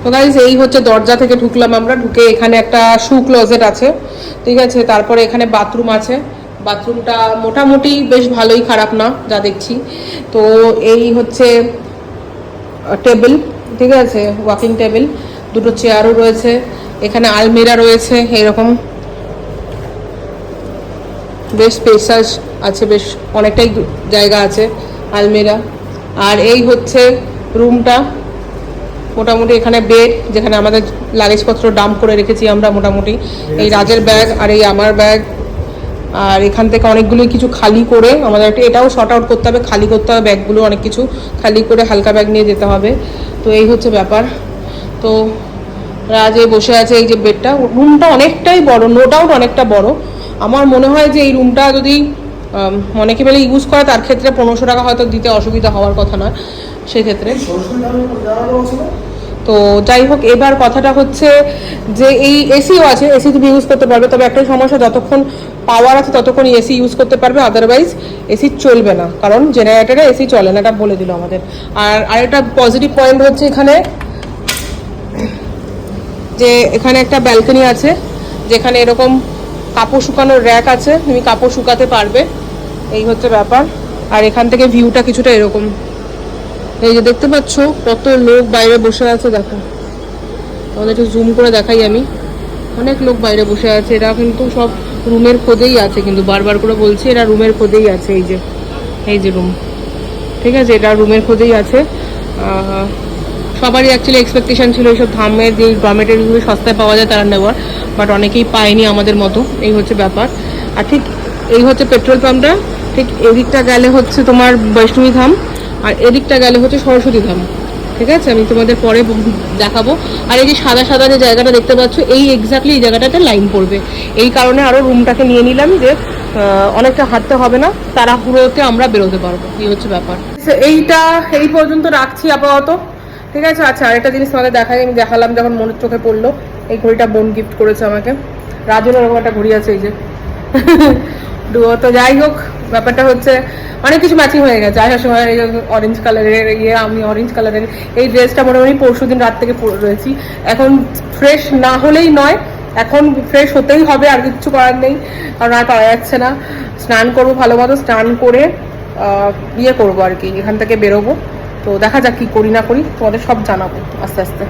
তো গাইস এই হচ্ছে দরজা থেকে ঢুকলাম আমরা, ঢুকে এখানে একটা শু ক্লোজেট আছে, ঠিক আছে। তারপরে এখানে বাথরুম আছে, বাথরুমটা মোটামুটি বেশ ভালোই, খারাপ না যা দেখছি। তো এই হচ্ছে টেবিল, ঠিক আছে, ওয়াকিং টেবিল, দুটো চেয়ারও রয়েছে, এখানে আলমিরা রয়েছে এরকম, বেশ স্পেসাস আছে, বেশ অনেকটাই জায়গা আছে, আলমিরা। আর এই হচ্ছে রুমটা, মোটামুটি এখানে বেড, যেখানে আমাদের লাগেজপত্র ডাম্প করে রেখেছি আমরা মোটামুটি, এই রাজের ব্যাগ আর এই আমার ব্যাগ। আর এখান থেকে অনেকগুলো কিছু খালি করে আমাদের এটাও শর্ট আউট করতে হবে, খালি করতে হবে ব্যাগগুলো, অনেক কিছু খালি করে হালকা ব্যাগ নিয়ে যেতে হবে। তো এই হচ্ছে ব্যাপার। তো রাজে বসে আছে, এই যে বেডটা, রুমটা অনেকটাই বড়, নো ডাউট অনেকটা বড়। আমার মনে হয় যে এই রুমটা যদি অনেকে মিলে ইউজ করে তার ক্ষেত্রে 1500 টাকা হয়তো দিতে অসুবিধা হওয়ার কথা নয় সেক্ষেত্রে। তো যাই হোক, এবার কথাটা হচ্ছে যে এই এসিও আছে, এসি তুমি ইউজ করতে পারবে, তবে একটাই সমস্যা, যতক্ষণ পাওয়ার আছে ততক্ষণ এসি ইউজ করতে পারবে, আদারওয়াইজ এসি চলবে না, কারণ জেনারেটরে এসি চলে না, এটা বলে দিল আমাদের। আর আরেকটা পজিটিভ পয়েন্ট হচ্ছে এখানে যে এখানে একটা ব্যালকনি আছে, যেখানে এরকম কাপড় শুকানোর র্যাক আছে, তুমি কাপড় শুকাতে পারবে, এই হচ্ছে ব্যাপার। আর এখান থেকে ভিউটা কিছুটা এরকম, এই যে দেখতে পাচ্ছ কত লোক বাইরে বসে আছে, দেখো তোমাদের একটু জুম করে দেখাই আমি, অনেক লোক বাইরে বসে আছে, এরা কিন্তু সব রুমের খোঁজেই আছে, কিন্তু বারবার করে বলছি এরা রুমের খোঁজেই আছে, এই যে রুম, ঠিক আছে, এটা রুমের খোঁজেই আছে। সবারই অ্যাকচুয়ালি এক্সপেকটেশন ছিল এইসব ধামের যে ডরমেটরিগুলো সস্তায় পাওয়া যায় তারা নেওয়ার, বাট অনেকেই পায়নি আমাদের মতো, এই হচ্ছে ব্যাপার। আর ঠিক এই হচ্ছে পেট্রোল পাম্পটা, ঠিক এদিকটা গেলে হচ্ছে তোমার বৈষ্ণবী ধাম, আর এদিকটা গেলে হচ্ছে সরস্বতী ধাম, ঠিক আছে, আমি তোমাদের পরে দেখাবো। আর এই যে সাদা সাদা যে জায়গাটা দেখতে পাচ্ছ, এই এক্স্যাক্টলি এই জায়গাটাতে লাইন পড়বে, এই কারণে আরও রুমটাকে নিয়ে নিলাম, যে অনেকটা হাঁটতে হবে না, তাড়াহুড়োতে আমরা বেরোতে পারবো, এই হচ্ছে ব্যাপার। এইটা এই পর্যন্ত রাখছি আপাতত, ঠিক আছে। আচ্ছা, আরেকটা জিনিস তোমাদের দেখাই, আমি দেখালাম যখন মনের চোখে পড়লো, এই ঘড়িটা বোন গিফট করেছে আমাকে, রাজুর এরকম একটা ঘড়ি আছে, এই যে তো যাই হোক, ব্যাপারটা হচ্ছে অনেক কিছু ম্যাচিং হয়ে গেছে। আসার সময় অরেঞ্জ কালারের আমি অরেঞ্জ কালারের এই ড্রেসটা মোটামুটি পরশুদিন রাত থেকে রয়েছি, এখন ফ্রেশ না হলেই নয়, এখন ফ্রেশ হতেই হবে, আর কিচ্ছু করার নেই, কারণ আর পাওয়া যাচ্ছে না। স্নান করবো ভালো মতো, স্নান করে করবো আর কি, এখান থেকে বেরোবো। তো দেখা যাক কি করি না করি, তোমাদের সব জানাবো আস্তে আস্তে।